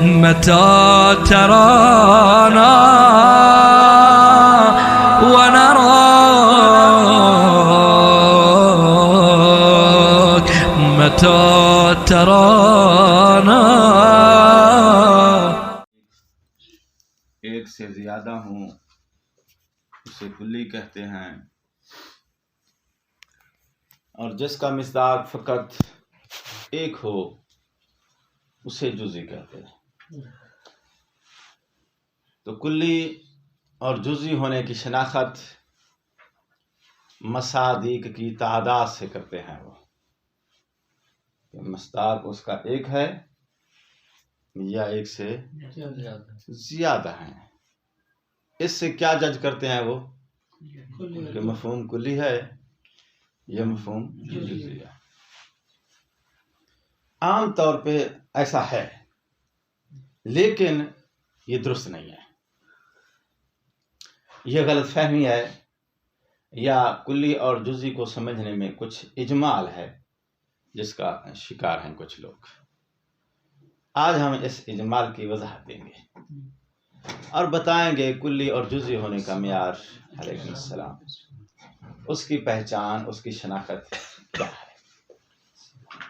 متى ترانا ونراك متى ترانا. ایک سے زیادہ ہوں اسے کلی کہتے ہیں، اور جس کا مصداق فقط ایک ہو اسے جزئی کہتے ہیں. تو کلی اور جزئی ہونے کی شناخت مصادیق کی تعداد سے کرتے ہیں. وہ مصداق اس کا ایک ہے یا ایک سے زیادہ ہیں. اس سے کیا جج کرتے ہیں وہ کہ مفہوم کلی ہے یا مفہوم جزئی ہے. عام طور پہ ایسا ہے، لیکن یہ درست نہیں ہے. یہ غلط فہمی ہے یا کلی اور جزئی کو سمجھنے میں کچھ اجمال ہے جس کا شکار ہیں کچھ لوگ. آج ہم اس اجمال کی وضاحت دیں گے اور بتائیں گے کلی اور جزئی ہونے کا معیار علیکم السلام، اس کی پہچان، اس کی شناخت کیا ہے.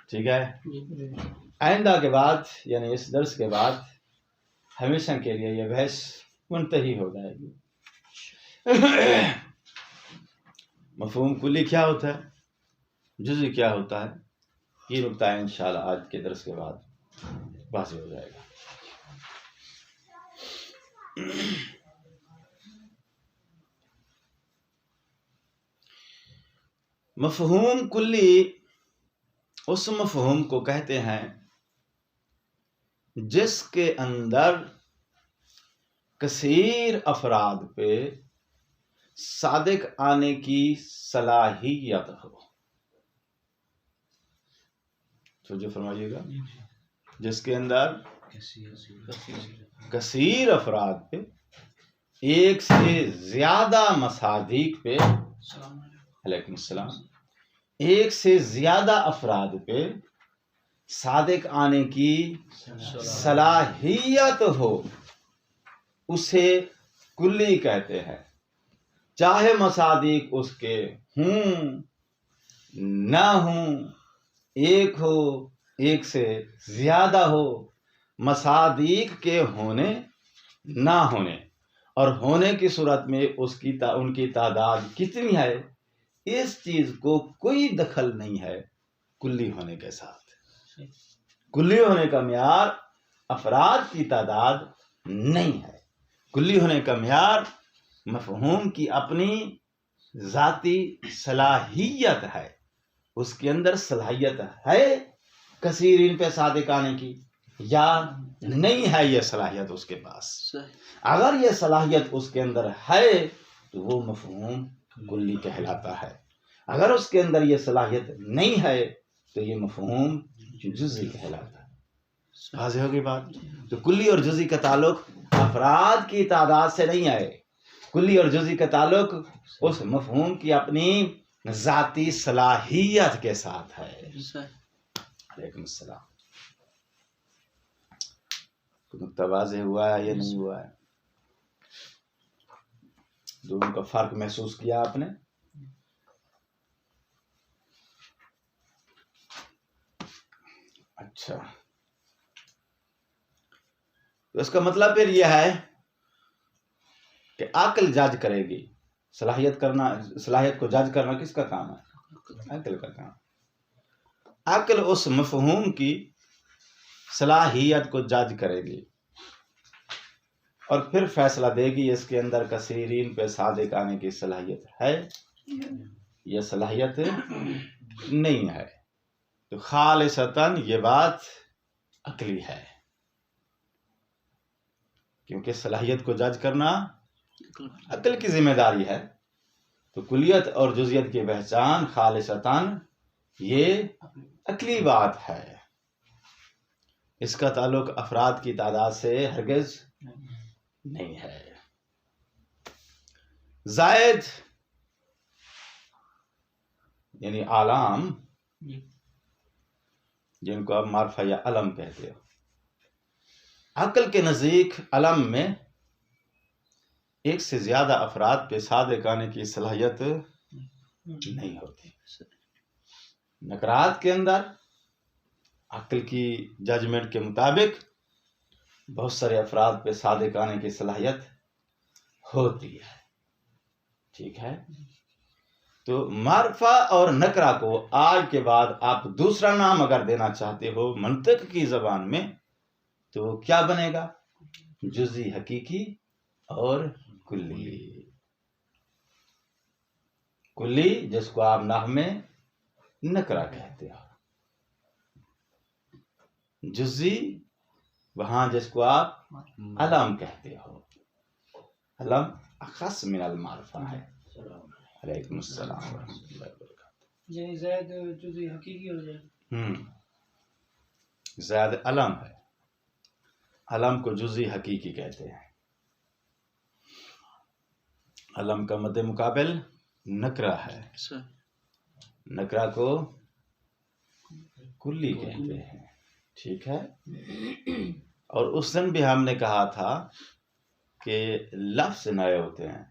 ٹھیک ہے؟ آئندہ کے بعد یعنی اس درس کے بعد ہمیشہ کے لیے یہ بحث منتہی ہو جائے گی. مفہوم کلی کیا ہوتا ہے، جزئی کیا ہوتا ہے، یہ نقطہ انشاءاللہ آج کے درس کے بعد واضح ہو جائے گا. مفہوم کلی اس مفہوم کو کہتے ہیں جس کے اندر کثیر افراد پہ صادق آنے کی صلاحیت ہو. توجہ فرمائیے گا، جس کے اندر کثیر افراد پہ ایک سے زیادہ مصادیق پہ علیکم السلام ایک سے زیادہ افراد پہ صادق آنے کی صلاحیت ہو اسے کلی کہتے ہیں. چاہے مصادیق اس کے ہوں نہ ہوں، ایک ہو ایک سے زیادہ ہو، مصادیق کے ہونے نہ ہونے اور ہونے کی صورت میں ان کی تعداد کتنی ہے، اس چیز کو کوئی دخل نہیں ہے کلی ہونے کے ساتھ. کلی ہونے کا معیار افراد کی تعداد نہیں ہے. کلی ہونے کا معیار مفہوم کی اپنی ذاتی صلاحیت ہے. اس کے اندر صلاحیت ہے کثیرین پہ صادق آنے کی یا نہیں ہے یہ صلاحیت اس کے پاس. اگر یہ صلاحیت اس کے اندر ہے تو وہ مفہوم کلی کہلاتا ہے. اگر اس کے اندر یہ صلاحیت نہیں ہے تو یہ مفہوم جزئی کہلاتا ہے. واضح ہوگی بات؟ تو کلی اور جزئی کا تعلق افراد کی تعداد سے نہیں ہے. کلی اور جزئی کا تعلق اس مفہوم کی اپنی ذاتی صلاحیت کے ساتھ ہے. علیکم السلام. نقطہ واضح ہوا ہے یا نہیں ہوا ہے؟ دونوں کا فرق محسوس کیا آپ نے؟ اچھا، تو اس کا مطلب پھر یہ ہے کہ عقل جج کرے گی. صلاحیت کو جج کرنا کس کا کام ہے؟ عقل کا کام. عقل اس مفہوم کی صلاحیت کو جج کرے گی اور پھر فیصلہ دے گی اس کے اندر کثیرین پہ صادق آنے کی صلاحیت ہے یا صلاحیت نہیں ہے. تو خالصتاً یہ بات عقلی ہے، کیونکہ صلاحیت کو جج کرنا عقل کی ذمہ داری ہے. تو کلیت اور جزئیت کی پہچان خالصتاً یہ عقلی بات ہے. اس کا تعلق افراد کی تعداد سے ہرگز نہیں ہے. زائد یعنی اعلام جن کو آپ معرفہ یا علم کہتے ہو، عقل کے نزدیک علم میں ایک سے زیادہ افراد پہ صادق آنے کی صلاحیت نہیں ہوتی. نکرات کے اندر عقل کی ججمنٹ کے مطابق بہت سارے افراد پہ صادق آنے کی صلاحیت ہوتی ہے. ٹھیک ہے. تو معرفہ اور نکرہ کو آج کے بعد آپ دوسرا نام اگر دینا چاہتے ہو منطق کی زبان میں تو کیا بنے گا؟ جزئی حقیقی اور کلی. کلی جس کو آپ نحو میں نکرہ کہتے ہو، جزئی وہاں جس کو آپ علم کہتے ہو. علم اخص من المعرفہ ہے. علیکم السلام ورحمۃ اللہ وبرکاتہ. یعنی زید جزئی حقیقی ہو جائے. زید علم ہے، علم کو جزئی حقیقی کہتے ہیں. علم کا مد مقابل نکرہ ہے، نکرہ کو کلی کہتے ہیں. ٹھیک ہے. اور اس دن بھی ہم نے کہا تھا کہ لفظ نئے ہوتے ہیں،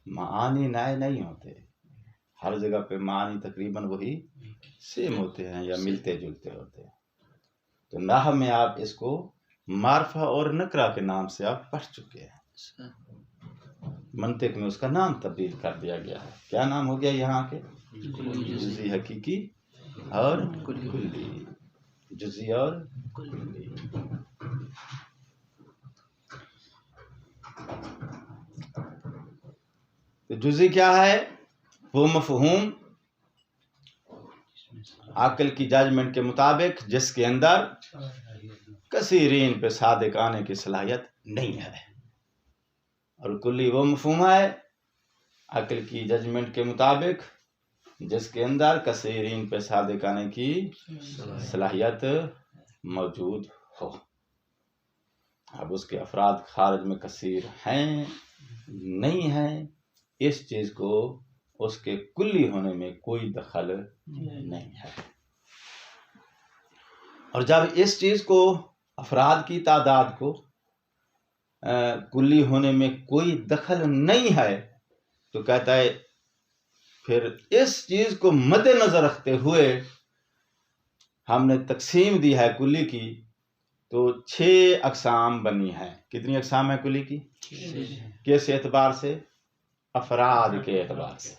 معانی نئے نہیں ہوتے. ہر جگہ پہ معنی تقریباً وہی سیم ہوتے ہیں یا ملتے جلتے ہوتے ہیں. تو نحو میں آپ اس کو معرفہ اور نکرہ کے نام سے آپ پڑھ چکے ہیں. منطق میں اس کا نام تبدیل کر دیا گیا ہے. کیا نام ہو گیا یہاں کے؟ جزئی حقیقی اور کلی. جزئی اور کلی. تو جزئی کیا ہے؟ وہ مفہوم عقل کی ججمنٹ کے مطابق جس کے اندر کثیرین پہ صادق آنے کی صلاحیت نہیں ہے. اور کلی وہ مفہوم ہے عقل کی ججمنٹ کے مطابق جس کے اندر کثیرین پہ صادق آنے کی صلاحیت موجود ہو. اب اس کے افراد خارج میں کثیر ہیں نہیں ہیں، اس چیز کو اس کے کلی ہونے میں کوئی دخل نہیں ہے. اور جب اس چیز کو افراد کی تعداد کو کلی ہونے میں کوئی دخل نہیں ہے تو کہتا ہے پھر اس چیز کو مد نظر رکھتے ہوئے ہم نے تقسیم دی ہے کلی کی تو 6 اقسام بنی ہے. کتنی اقسام ہے کلی کی؟ کس اعتبار سے؟ افراد کے اعتبار سے.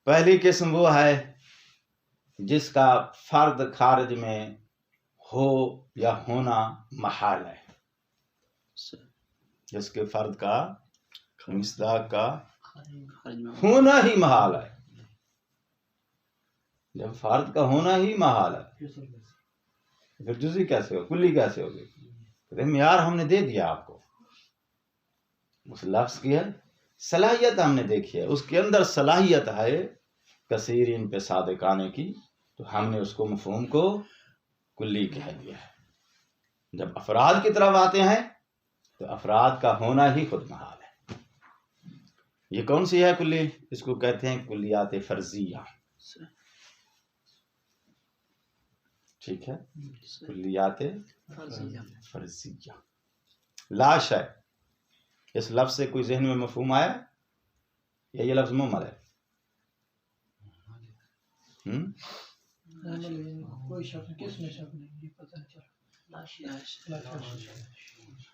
پہلی قسم وہ ہے جس کا فرد خارج میں ہو یا ہونا محال ہے، جس کے فرد کا مصداق کا ہونا ہی محال ہے. جب فرد کا ہونا ہی محال ہے پھر جزئی کیسے ہو، کلی کیسے ہوگی؟ معیار ہم نے دے دیا آپ کو، اس لفظ کی ہے صلاحیت ہم نے دیکھی ہے، اس کے اندر صلاحیت ہے کثیرین پہ صادق آنے کی، تو ہم نے اس کو مفہوم کو کلی کہہ دیا ہے. جب افراد کی طرف آتے ہیں تو افراد کا ہونا ہی خود محال ہے. یہ کون سی ہے کلی؟ اس کو کہتے ہیں کلیات فرضیہ. ٹھیک ہے، کلیات فرضیہ. لاش ہے، اس لفظ سے کوئی ذہن میں مفہوم آیا یا یہ لفظ مہمل ہے؟ کوئی شک کس میں شک نہیں، یہ پتہ چلا.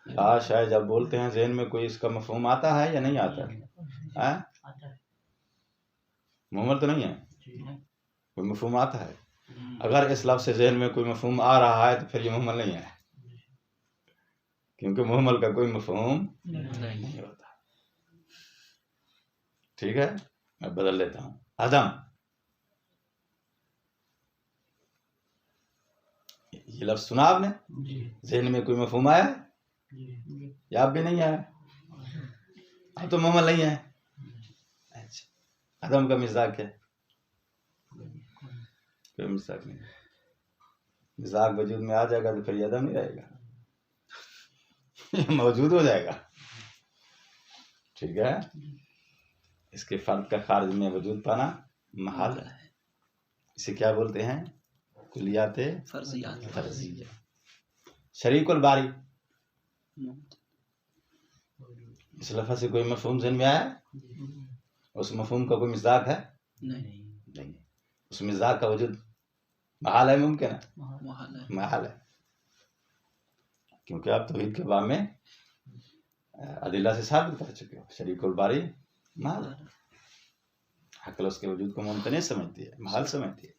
لاش ہے جب بولتے ہیں ذہن میں کوئی اس کا مفہوم آتا ہے یا نہیں آتا ہے؟ مہمل تو نہیں ہے، کوئی مفہوم آتا ہے. اگر اس لفظ سے ذہن میں کوئی مفہوم آ رہا ہے تو پھر یہ مہمل نہیں ہے، کیونکہ مہمل کا کوئی مفہوم نہیں ہوتا. ٹھیک ہے، میں بدل لیتا ہوں. عدم، یہ لفظ سنا آپ نے، ذہن میں کوئی مفہوم آیا یا آپ بھی نہیں آیا؟ اب تو مہمل نہیں ہے. اچھا، عدم کا مزاج کیا ہے؟ کوئی مزاج نہیں. مزاج وجود میں آ جائے گا تو پھر یہ عدم نہیں رہے گا، یہ موجود ہو جائے گا. ٹھیک ہے، اس کے فرد کا خارج میں وجود پانا محال ہے. اسے کیا بولتے ہیں؟ کلیات فرضیات فرضیہ. شریک الباری، اس لفظ سے کوئی مفہوم ذہن میں آیا؟ اس مفہوم کا کوئی مصداق ہے؟ نہیں. اس مصداق کا وجود محال ہے ممکن ہے؟ محال ہے، کیونکہ آپ توحید کے باب میں ادلہ سے ثابت کر چکے ہو شریک الباری محال ہے. عقل اس کے وجود کو ممتنع سمجھتی ہے، محال سمجھتی ہے.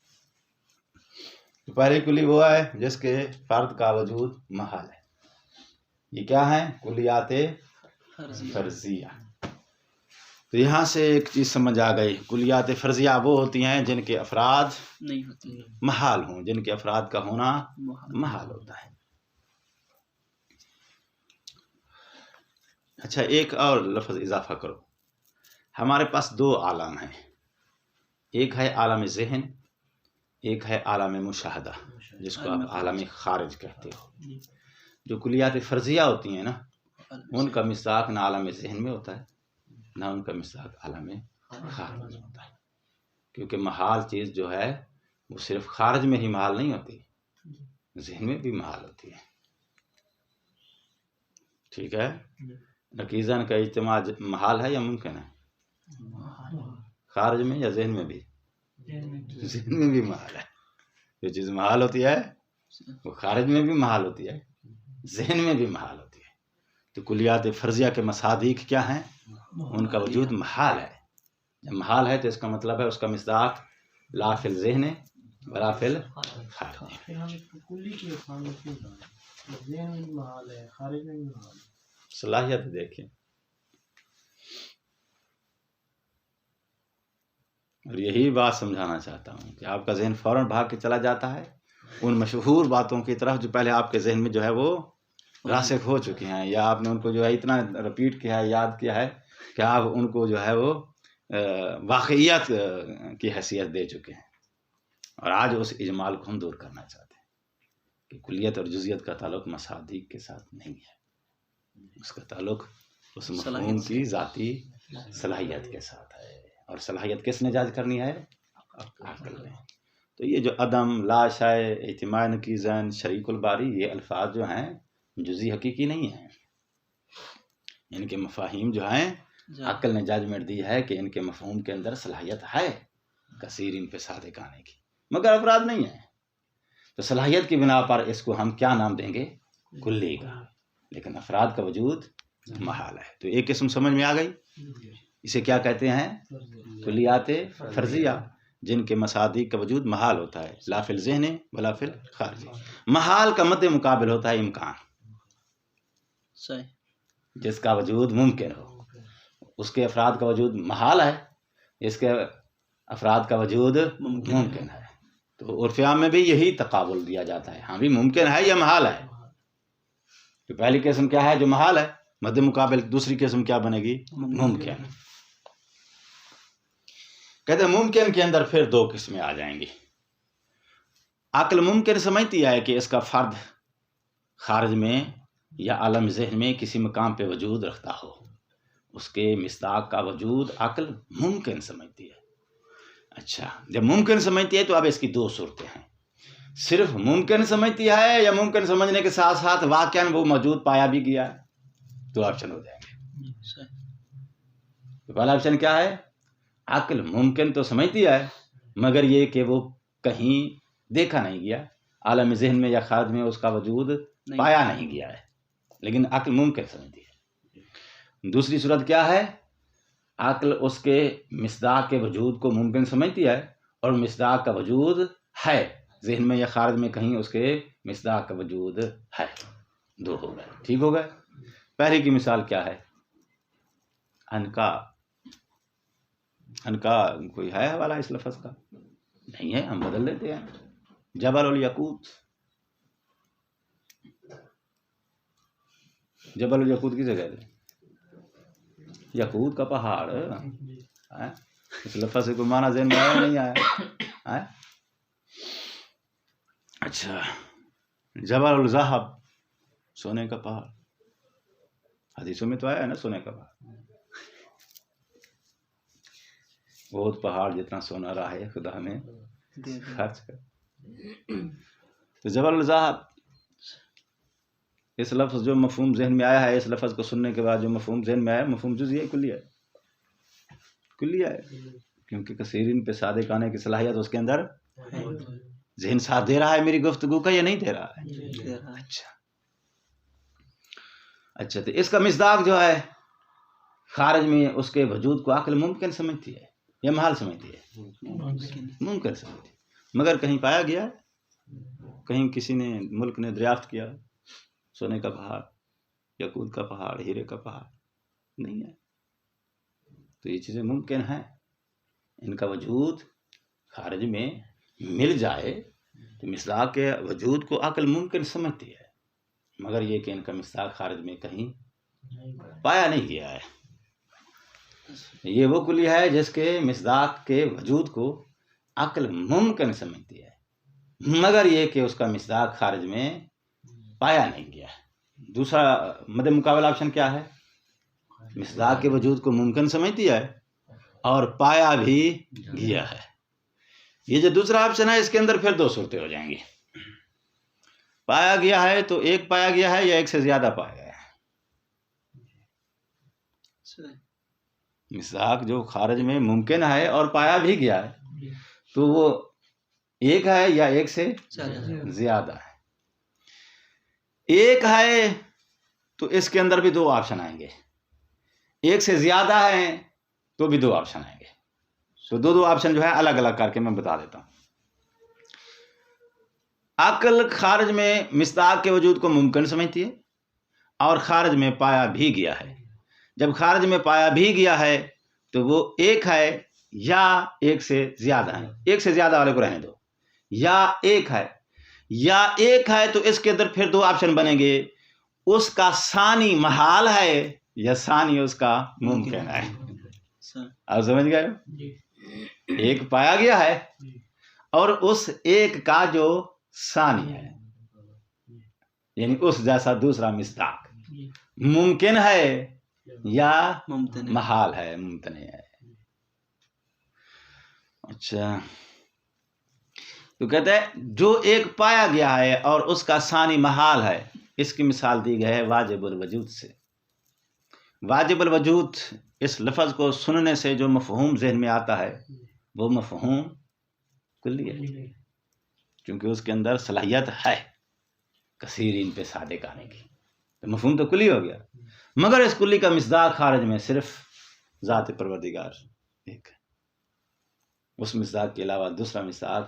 تو پہلی کلی وہ ہے جس کے فرد کا وجود محال ہے. یہ کیا ہے؟ کلیات فرضیہ. تو یہاں سے ایک چیز سمجھ آ گئی، کلیات فرضیہ وہ ہوتی ہیں جن کے افراد نہیں ہوتی، محال ہوں، جن کے افراد کا ہونا محال ہوتا ہے. اچھا، ایک اور لفظ اضافہ کرو. ہمارے پاس دو عالم ہیں، ایک ہے عالم ذہن، ایک ہے عالم مشاہدہ، جس کو آپ عالم خارج کہتے ہو. جو کلیات فرضیہ ہوتی ہیں نا، ان کا مصداق نہ عالم ذہن میں ہوتا ہے نہ ان کا مصداق عالم خارج میں ہوتا ہے. کیونکہ محال چیز جو ہے وہ صرف خارج میں ہی محال نہیں ہوتی، ذہن میں بھی محال ہوتی ہے. ٹھیک ہے؟ نقیزن کا اجتماع محال ہے یا ممکن ہے؟ خارج میں یا ذہن میں بھی؟ ذہن میں بھی محال ہے. جو چیز محال ہوتی ہے وہ خارج میں بھی محال ہوتی ہے، ذہن میں بھی محال ہوتی ہے. تو کلیات فرضیہ کے مصادیق کیا ہیں؟ ان کا وجود محال ہے. جب محال ہے تو اس کا مطلب ہے اس کا مصداق لا فی الذہن ولا فی الخارج. صلاحیت دیکھیں. اور یہی بات سمجھانا چاہتا ہوں کہ آپ کا ذہن فوراً بھاگ کے چلا جاتا ہے ان مشہور باتوں کی طرف جو پہلے آپ کے ذہن میں جو ہے وہ راسخ ہو چکی ہیں، یا آپ نے ان کو جو ہے اتنا رپیٹ کیا ہے، یاد کیا ہے کہ آپ ان کو جو ہے وہ واقعیت کی حیثیت دے چکے ہیں. اور آج اس اجمال کو ہم دور کرنا چاہتے ہیں کہ کلیت اور جزیت کا تعلق مصادیق کے ساتھ نہیں ہے، اس کا تعلق اس مفہوم کی ذاتی صلاحیت کے ساتھ ہے. اور صلاحیت کس نے جاج کرنی ہے؟ عقل نے. تو یہ جو عدم، لا شائع، اجتماع نقیزن، شریک الباری، یہ الفاظ جو ہیں جزی حقیقی نہیں ہیں. ان کے مفاہیم جو ہیں عقل نے ججمنٹ دی ہے کہ ان کے مفہوم کے اندر صلاحیت ہے کثیر ان پہ صادق آنے کی، مگر افراد نہیں ہیں. تو صلاحیت کی بنا پر اس کو ہم کیا نام دیں گے؟ کلی کا. لیکن افراد کا وجود محال ہے. تو ایک قسم سمجھ میں آ گئی. اسے کیا کہتے ہیں؟ کلیات فرضیہ، جن کے مصادیق کا وجود محال ہوتا ہے، لا فی الذہن ولا فی الخارج. محال کا مد مقابل ہوتا ہے امکان، جس کا وجود ممکن ہو. اس کے افراد کا وجود محال ہے، اس کے افراد کا وجود ممکن ہے. تو عرف عام میں بھی یہی تقابل دیا جاتا ہے، ہاں بھی ممکن ہے یا محال ہے. تو پہلی قسم کیا ہے؟ جو محال ہے، مد مقابل دوسری قسم کیا بنے گی؟ ممکن. کہتے ہیں ممکن کے اندر پھر دو قسمیں آ جائیں گی. عقل ممکن سمجھتی ہے کہ اس کا فرد خارج میں یا عالم ذہن میں کسی مقام پہ وجود رکھتا ہو، اس کے مصداق کا وجود عقل ممکن سمجھتی ہے. اچھا، جب ممکن سمجھتی ہے تو اب اس کی دو صورتیں ہیں. صرف ممکن سمجھتی ہے یا ممکن سمجھنے کے ساتھ ساتھ واقعاً وہ موجود پایا بھی گیا ہے؟ دو آپشن ہو جائیں گے. تو پہلا آپشن کیا ہے؟ عقل ممکن تو سمجھتی ہے مگر یہ کہ وہ کہیں دیکھا نہیں گیا، عالم ذہن میں یا خارج میں اس کا وجود پایا نہیں گیا ہے، لیکن عقل ممکن سمجھتی ہے. دوسری صورت کیا ہے؟ عقل اس کے مصداق کے وجود کو ممکن سمجھتی ہے اور مصداق کا وجود ہے، ذہن میں یا خارج میں کہیں اس کے مصداق کا وجود ہے. دو ہو گئے. ٹھیک ہو گئے. پہلے کی مثال کیا ہے؟ انکا کوئی ہے حوالہ اس لفظ کا؟ نہیں ہے، ہم بدل دیتے ہیں. جبل الیقوت. جبل الیقوت کسے کہتے ہیں؟ یقوت کا پہاڑ. اس لفظ سے کوئی معنی ذہن میں آیا نہیں آیا؟ اچھا، جبل الذہب، سونے کا پہاڑ. حدیثوں میں تو آیا ہے نا سونے کا پہاڑ. بہت پہاڑ جتنا سونا رہا ہے خدا نے خرچ کر. تو جبل الذات اس لفظ جو مفہوم ذہن میں آیا ہے، اس لفظ کو سننے کے بعد جو مفہوم ذہن میں آیا، مفہوم جزئی ہے، کلیہ ہے، کیونکہ کثیرین پہ صادق آنے کی صلاحیت اس کے اندر ذہن ساتھ دے رہا ہے میری گفتگو کا یا نہیں دے رہا ہے؟ اچھا تو اس کا مصداق جو ہے خارج میں اس کے وجود کو عقل ممکن سمجھتی ہے یا محال سمجھتی ہے؟ ممکن سمجھتی ہے، مگر کہیں پایا گیا، کہیں کسی نے ملک نے دریافت کیا سونے کا پہاڑ، یاقوت کا پہاڑ، ہیرے کا پہاڑ؟ نہیں ہے۔ تو یہ چیزیں ممکن ہیں، ان کا وجود خارج میں مل جائے تو مصداق کے وجود کو عقل ممکن سمجھتی ہے، مگر یہ کہ ان کا مصداق خارج میں کہیں پایا نہیں گیا ہے۔ یہ وہ کلیہ ہے جس کے مصداق کے وجود کو عقل ممکن سمجھتی ہے، مگر یہ کہ اس کا مصداق خارج میں پایا نہیں گیا ہے۔ دوسرا مد مقابل آپشن کیا ہے؟ مصداق کے وجود کو ممکن سمجھتی ہے اور پایا بھی گیا ہے۔ یہ جو دوسرا آپشن ہے اس کے اندر پھر دو صورتیں ہو جائیں گی، پایا گیا ہے تو ایک پایا گیا ہے یا ایک سے زیادہ پایا گیا ہے۔ مصداق جو خارج میں ممکن ہے اور پایا بھی گیا ہے تو وہ ایک ہے یا ایک سے زیادہ ہے؟ ایک ہے تو اس کے اندر بھی دو آپشن آئیں گے، ایک سے زیادہ ہیں تو بھی دو آپشن آئیں گے۔ تو دو آپشن جو ہے الگ الگ کر کے میں بتا دیتا ہوں۔ عقل خارج میں مصداق کے وجود کو ممکن سمجھتی ہے اور خارج میں پایا بھی گیا ہے۔ جب خارج میں پایا بھی گیا ہے تو وہ ایک ہے یا ایک سے زیادہ ہے؟ ایک سے زیادہ والے کو رہنے دو، یا ایک ہے یا ایک ہے تو اس کے اندر پھر دو آپشن بنیں گے، اس کا ثانی محال ہے یا ثانی اس کا ممکن ہے۔ آپ سمجھ گئے؟ ایک پایا گیا ہے اور اس ایک کا جو ثانی ہے یعنی اس جیسا دوسرا مصداق ممکن ہے یا محال ہے، ممتنع ہے۔ اچھا تو کہتے ہیں جو ایک پایا گیا ہے اور اس کا ثانی محال ہے، اس کی مثال دی گئی ہے واجب الوجود سے۔ واجب الوجود اس لفظ کو سننے سے جو مفہوم ذہن میں آتا ہے وہ مفہوم کلی ہے، کیونکہ اس کے اندر صلاحیت ہے کثیرین پہ صادق آنے کی، تو مفہوم تو کلی ہو گیا، مگر اس کلی کا مصداق خارج میں صرف ذات پروردگار ایک ہے، اس مصداق کے علاوہ دوسرا مصداق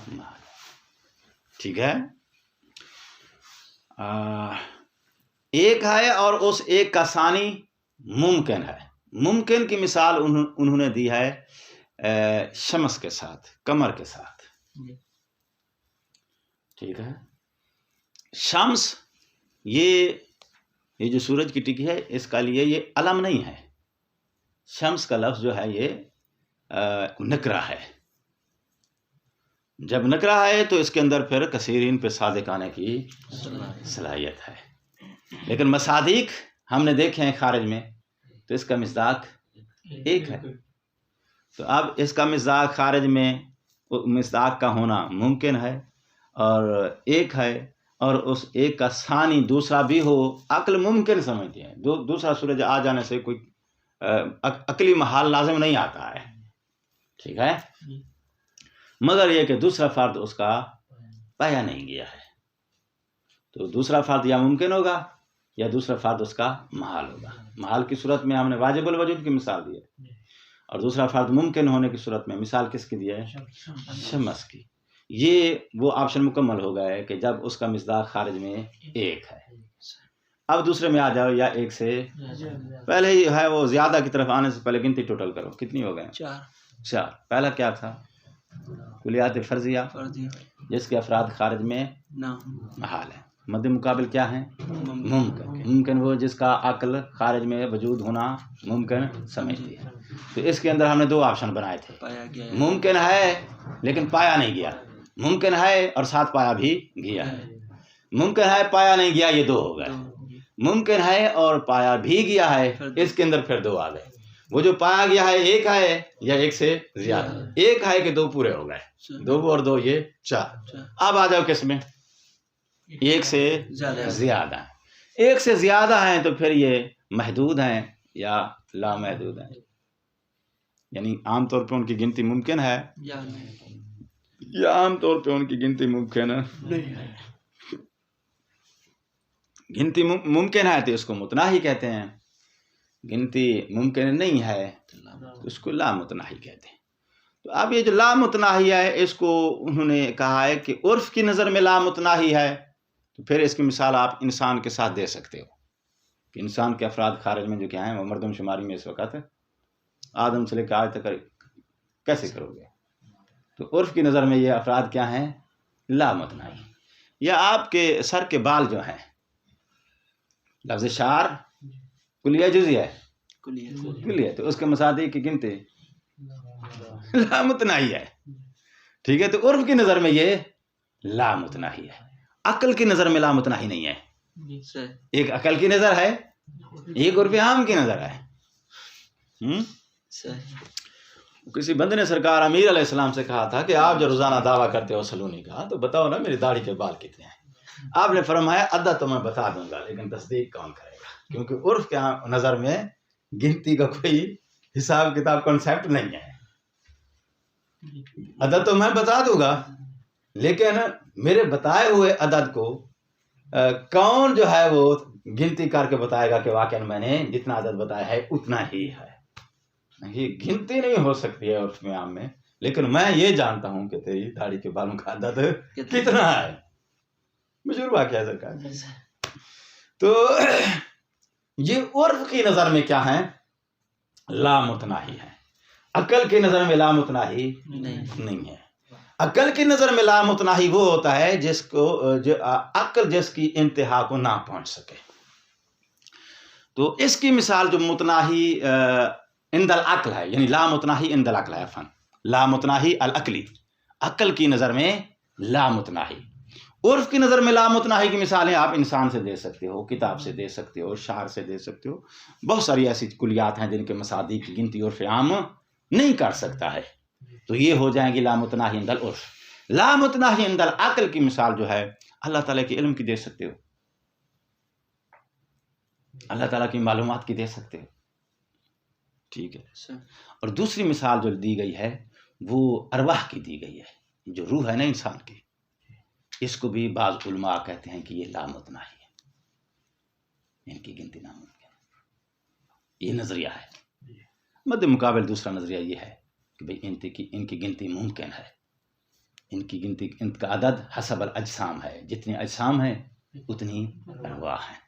محال ہے۔ ٹھیک ہے، ایک ہے اور اس ایک کا ثانی ممکن ہے۔ ممکن کی مثال انہوں نے دی ہے شمس کے ساتھ، قمر کے ساتھ۔ ٹھیک ہے، شمس یہ جو سورج کی ٹکی ہے اس کا لیے یہ علم نہیں ہے، شمس کا لفظ جو ہے یہ نکرہ ہے۔ جب نکرہ ہے تو اس کے اندر پھر کثیرین پہ صادق آنے کی صلاحیت ہے، لیکن مصادیق ہم نے دیکھے ہیں خارج میں تو اس کا مصداق ایک ہے، تو اب اس کا مصداق خارج میں مصداق کا ہونا ممکن ہے اور ایک ہے، اور اس ایک کا ثانی دوسرا بھی ہو، عقل ممکن سمجھتی ہے۔ دوسرا سورج آ جانے سے کوئی عقلی محال لازم نہیں آتا ہے، ٹھیک ہے، مگر یہ کہ دوسرا فرد اس کا پایا نہیں گیا ہے، تو دوسرا فرد یا ممکن ہوگا یا دوسرا فرد اس کا محال ہوگا۔ محال کی صورت میں ہم نے واجب الوجود کی مثال دی ہے، اور دوسرا فرد ممکن ہونے کی صورت میں مثال کس کی دی ہے؟ شمس کی۔ یہ وہ آپشن مکمل ہو گیا ہے کہ جب اس کا مصداق خارج میں ایک ہے۔ اب دوسرے میں آ جاؤ، یا ایک سے پہلے ہی ہے وہ زیادہ کی طرف آنے سے پہلے گنتی ٹوٹل کرو، کتنی ہو گئے؟ چار۔ پہلا کیا تھا؟ کلیات فرضیہ جس کے افراد خارج میں محال ہے۔ مد مقابل کیا ہیں؟ ممکن وہ جس کا عقل خارج میں وجود ہونا ممکن سمجھتی ہے۔ تو اس کے اندر ہم نے دو آپشن بنائے تھے، ممکن ہے لیکن پایا نہیں گیا، ممکن ہے اور ساتھ پایا بھی گیا ہے۔ ممکن ہے پایا نہیں گیا، یہ دو ہو گئے۔ ممکن ہے اور پایا بھی گیا ہے، اس کے اندر پھر دو آ گئے۔ وہ جو پایا گیا ہے ایک ہے یا ایک سے زیادہ؟ ایک ہے کہ دو پورے ہو گئے، دو اور دو یہ چار۔ اب آ جاؤ کس میں؟ ایک سے زیادہ ہیں۔ ایک سے زیادہ ہیں تو پھر یہ محدود ہیں یا لامحدود ہیں؟ یعنی عام طور پہ ان کی گنتی ممکن ہے یا عام طور پہ ان کی گنتی ممکن نہیں ہے؟ گنتی ممکن ہے تو اس کو متناہی کہتے ہیں، گنتی ممکن نہیں ہے تو اس کو لامتناہی کہتے ہیں۔ تو اب یہ جو لامتناہی ہے اس کو انہوں نے کہا ہے کہ عرف کی نظر میں لامتناہی ہے، تو پھر اس کی مثال آپ انسان کے ساتھ دے سکتے ہو کہ انسان کے افراد خارج میں جو کیا ہیں وہ مردم شماری میں اس وقت آدم سے لے کے آج تک کیسے کرو گے؟ تو عرف کی نظر میں یہ افراد کیا ہیں؟ لامتناہی۔ یا آپ کے سر کے بال جو ہیں، لفظ شعر کلیہ جزیہ ہے، کلیہ، تو اس کے مصادیق کی گنتی لامتناہی ہے، ٹھیک ہے؟ تو عرف کی نظر میں یہ لامتناہی ہے، عقل کی نظر میں لامتناہی نہیں ہے۔ ایک عقل کی نظر ہے، ایک عرف عام کی نظر ہے۔ کسی بندے نے سرکار امیر علیہ السلام سے کہا تھا کہ آپ جو روزانہ دعویٰ کرتے ہو سلونی کا، تو بتاؤ نا میری داڑھی کے بال کتنے ہیں؟ آپ نے فرمایا عدد تو میں بتا دوں گا لیکن تصدیق کون کرے گا، کیونکہ عرف کے نظر میں گنتی کا کوئی حساب کتاب کنسیپٹ نہیں ہے۔ عدد تو میں بتا دوں گا لیکن میرے بتائے ہوئے عدد کو کون جو ہے وہ گنتی کر کے بتائے گا کہ واقعا میں نے جتنا عدد بتایا ہے اتنا ہی ہے؟ یہ گنتی نہیں ہو سکتی ہے عرف میں عام میں، لیکن میں یہ جانتا ہوں کہ تیری داڑھی کے بالوں کا عدد کتنا ہے، مشہور واقعہ ہے سرکار۔ تو یہ عرف کی نظر میں کیا ہے؟ لامتناہی ہے۔ عقل کی نظر میں لامتناہی نہیں ہے۔ عقل کی نظر میں لامتناہی وہ ہوتا ہے جس کو عقل جس کی انتہا کو نہ پہنچ سکے۔ تو اس کی مثال جو متناہی عند العقل ہے، یعنی لامتناہی عند العقل ہے، لامتناہی العقلی، عقل کی نظر میں لامتناہی۔ عرف کی نظر میں لامتناہی کی مثالیں آپ انسان سے دے سکتے ہو، کتاب سے دے سکتے ہو، شعر سے دے سکتے ہو، بہت ساری ایسی کلیات ہیں جن کے مصادیق کی گنتی عرف عام نہیں کر سکتا ہے، تو یہ ہو جائیں گی لامتناہی عند العرف۔ لامتناہی عند العقل کی مثال جو ہے اللہ تعالیٰ کے علم کی دے سکتے ہو، اللہ تعالیٰ کی معلومات کی دے سکتے ہو، ٹھیک ہے؟ اور دوسری مثال جو دی گئی ہے وہ ارواح کی دی گئی ہے، جو روح ہے نا انسان کی، اس کو بھی بعض علماء کہتے ہیں کہ یہ لامتناہی ہے، ان کی گنتی ناممکن ہے۔ یہ نظریہ ہے۔ مد مقابل دوسرا نظریہ یہ ہے کہ بھئی ان کی گنتی ممکن ہے، ان کی گنتی، ان کا عدد حسب الاجسام ہے، جتنے اجسام ہیں اتنی ارواح ہیں۔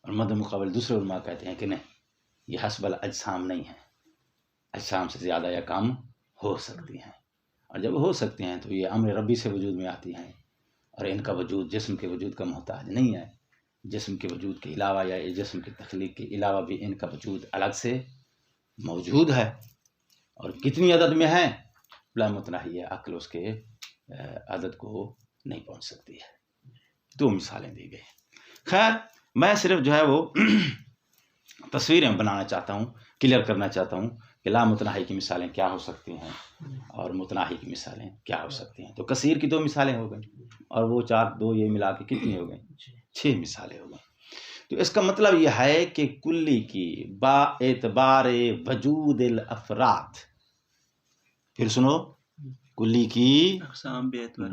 اور مد مقابل دوسرے علماء کہتے ہیں کہ نہیں، یہ حسب الاجسام نہیں ہے، اجسام سے زیادہ یا کم ہو سکتی ہیں، اور جب ہو سکتی ہیں تو یہ امر ربی سے وجود میں آتی ہیں، اور ان کا وجود جسم کے وجود کا محتاج نہیں ہے، جسم کے وجود کے علاوہ یا جسم کی تخلیق کے علاوہ بھی ان کا وجود الگ سے موجود ہے۔ اور کتنی عدد میں ہے؟ لامتناہی ہے، عقل اس کے عدد کو نہیں پہنچ سکتی ہے۔ دو مثالیں دی گئی۔ خیر میں صرف جو ہے وہ تصویریں بنانا چاہتا ہوں، کلیئر کرنا چاہتا ہوں کہ لامتناہی کی مثالیں کیا ہو سکتی ہیں اور متناہی کی مثالیں کیا ہو سکتی ہیں۔ تو کثیر کی 2 مثالیں ہو گئیں، اور وہ 4 2 یہ ملا کے کتنی ہو گئیں؟ 6 مثالیں ہو گئیں۔ تو اس کا مطلب یہ ہے کہ کلی کی با اعتبار وجود الافراد، پھر سنو، کلی کی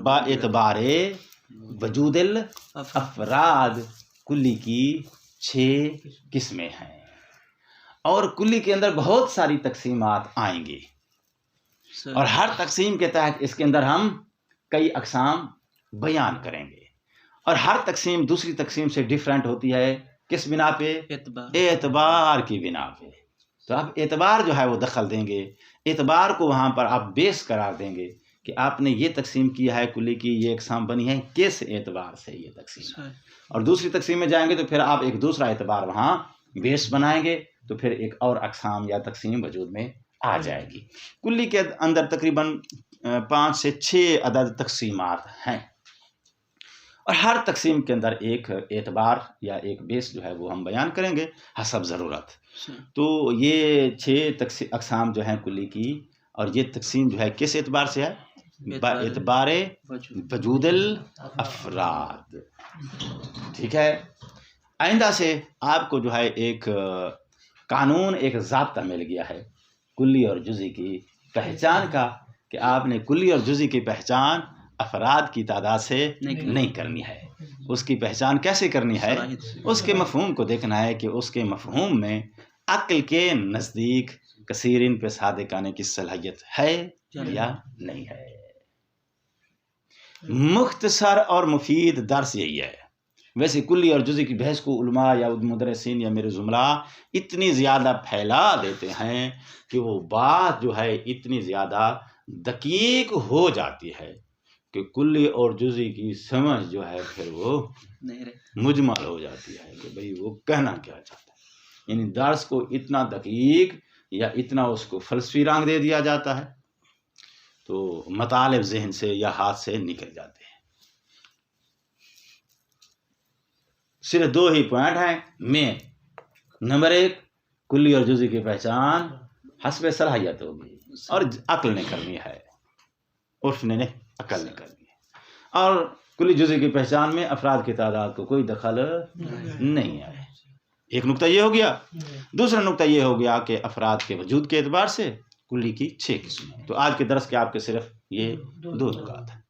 با اعتبار وجود الافراد کلی کی 6 قسمیں ہیں، اور کلی کے اندر بہت ساری تقسیمات آئیں گی، اور ہر تقسیم کے تحت اس کے اندر ہم کئی اقسام بیان کریں گے، اور ہر تقسیم دوسری تقسیم سے ڈیفرنٹ ہوتی ہے کس بنا پہ؟ اعتبار کی بنا پہ۔ تو آپ اعتبار جو ہے وہ دخل دیں گے، اعتبار کو وہاں پر آپ بیس قرار دیں گے کہ آپ نے یہ تقسیم کیا ہے، کلی کی یہ اقسام بنی ہے کس اعتبار سے یہ تقسیم ہے، اور دوسری تقسیم میں جائیں گے تو پھر آپ ایک دوسرا اعتبار وہاں بیس بنائیں گے، تو پھر ایک اور اقسام یا تقسیم وجود میں آ جائے گی۔ کلی کے اندر تقریباً 5 سے 6 عدد تقسیمات ہیں، اور ہر تقسیم کے اندر ایک اعتبار یا ایک بیس جو ہے وہ ہم بیان کریں گے حسب ضرورت۔ تو یہ 6 اقسام جو ہیں کلی کی، اور یہ تقسیم جو ہے کس اعتبار سے ہے؟ اعتبار وجود الافراد. ٹھیک ہے. آئندہ سے آپ کو جو ہے ایک قانون، ایک ضابطہ مل گیا ہے کلی اور جزئی کی پہچان کا، کہ آپ نے کلی اور جزئی کی پہچان افراد کی تعداد سے نہیں کرنی ہے. اس کی پہچان کیسے کرنی ہے؟ اس کے مفہوم کو دیکھنا ہے کہ اس کے مفہوم میں عقل کے نزدیک کثیرین پہ صادق آنے کی صلاحیت ہے یا نہیں ہے. مختصر اور مفید درس یہی ہے. ویسے کلی اور جزئی کی بحث کو علماء یا مدرسین یا میرے زملاء اتنی زیادہ پھیلا دیتے ہیں کہ وہ بات جو ہے اتنی زیادہ دقیق ہو جاتی ہے کہ کلی اور جزئی کی سمجھ جو ہے پھر وہ مجمل ہو جاتی ہے کہ بھئی وہ کہنا کیا چاہتا ہے. یعنی درس کو اتنا دقیق یا اتنا اس کو فلسفی رنگ دے دیا جاتا ہے تو مطالب ذہن سے یا ہاتھ سے نکل جاتے ہیں. صرف 2 ہی پوائنٹ ہیں مین. نمبر 1، کلی اور جزئی کی پہچان حسب صلاحیت ہوگی اور عقل نے کرنی ہے، عرف نے عقل نے کرنی ہے. اور کلی جزئی کی پہچان میں افراد کی تعداد کو کوئی دخل نہیں ہے. ایک نقطہ یہ ہو گیا. دوسرا نقطہ یہ ہو گیا کہ افراد کے وجود کے اعتبار سے کلی کی 6 قسمیں. تو آج کے درس کے آپ کے صرف یہ 2 نکات ہیں.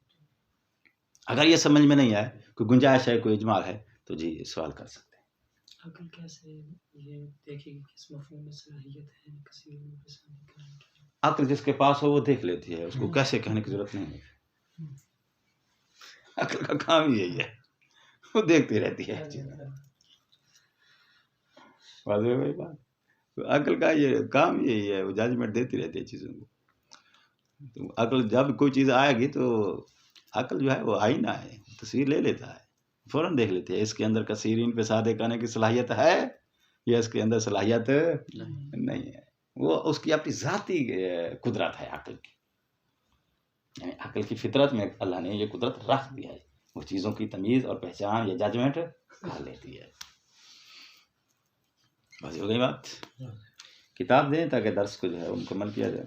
اگر یہ سمجھ میں نہیں آئے، کوئی گنجائش ہے، کوئی اجمال ہے تو جی سوال کر سکتے ہیں. عقل کیسے یہ دیکھے گی کس مفہوم میں صلاحیت ہے کسی کی؟ عقل جس کے پاس ہو وہ دیکھ لیتی ہے، اس کو کیسے کہنے کی ضرورت نہیں ہے. عقل کا کام یہی ہے، وہ دیکھتی رہتی ہے. واضح بھائی بات. عقل کا یہ کام یہی ہے، وہ ججمنٹ دیتی رہتی ہے چیزوں کو. تو عقل جب کوئی چیز آئے گی تو عقل جو ہے وہ آئینہ ہے، تصویر لے لیتا ہے، فوراً دیکھ لیتے ہیں اس کے اندر کثیرین پہ صادق آنے کی صلاحیت ہے یا اس کے اندر صلاحیت نہیں ہے. وہ اس کی اپنی ذاتی قدرت ہے عقل کی. یعنی عقل کی فطرت میں اللہ نے یہ قدرت رکھ دی ہے، وہ چیزوں کی تمیز اور پہچان یا ججمنٹ کر لیتی ہے. بس ہو گئی بات. کتاب دیں تاکہ درس کو جو ہے مکمل کیا جائے.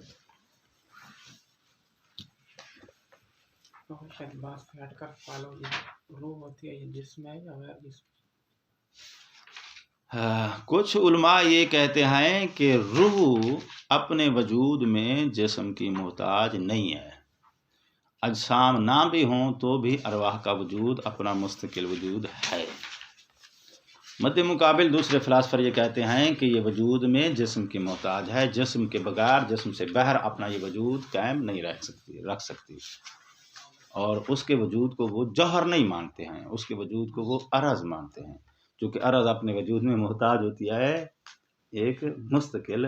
کچھ علماء یہ کہتے ہیں کہ روح اپنے وجود میں جسم کی محتاج نہیں ہے. اجسام نہ بھی ہوں تو بھی ارواح کا وجود اپنا مستقل وجود ہے. مد مقابل دوسرے فلاسفر یہ کہتے ہیں کہ یہ وجود میں جسم کی محتاج ہے. جسم کے بغیر، جسم سے باہر اپنا یہ وجود قائم نہیں رکھ سکتی، اور اس کے وجود کو وہ جوہر نہیں مانتے ہیں، اس کے وجود کو وہ عرض مانتے ہیں، چونکہ عرض اپنے وجود میں محتاج ہوتی ہے ایک مستقل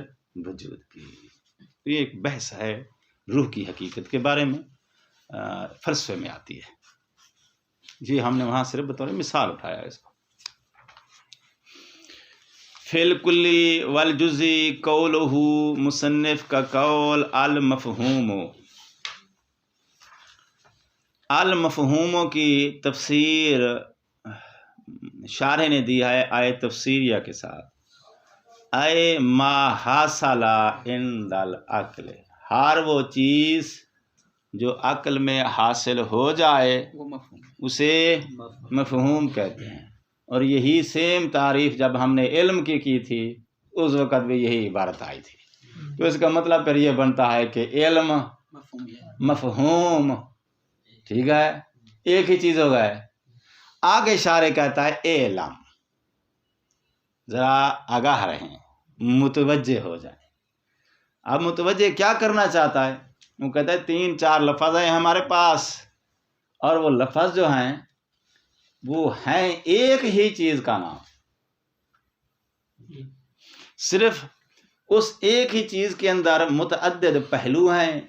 وجود کی. تو یہ ایک بحث ہے روح کی حقیقت کے بارے میں، فلسفے میں آتی ہے. جی ہم نے وہاں صرف بطور مثال اٹھایا اس کو. فی الکلی والجزئی قولہ مصنف کا قول المفہوم. المفہوموں کی تفسیر شارح نے دی ہے آئے تفسیریہ کے ساتھ. اے ما حاصل عند العقل، ہر وہ چیز جو عقل میں حاصل ہو جائے اسے مفہوم کہتے ہیں. اور یہی سیم تعریف جب ہم نے علم کی تھی اس وقت بھی یہی عبارت آئی تھی. تو اس کا مطلب پھر یہ بنتا ہے کہ علم مفہوم، ٹھیک ہے، ایک ہی چیز ہو گئے. آگے شارح کہتا ہے علم، ذرا آگاہ رہیں، متوجہ ہو جائیں. اب متوجہ کیا کرنا چاہتا ہے؟ وہ کہتا ہے 3-4 لفظ ہیں ہمارے پاس، اور وہ لفظ جو ہیں وہ ہیں ایک ہی چیز کا نام. صرف اس ایک ہی چیز کے اندر متعدد پہلو ہیں.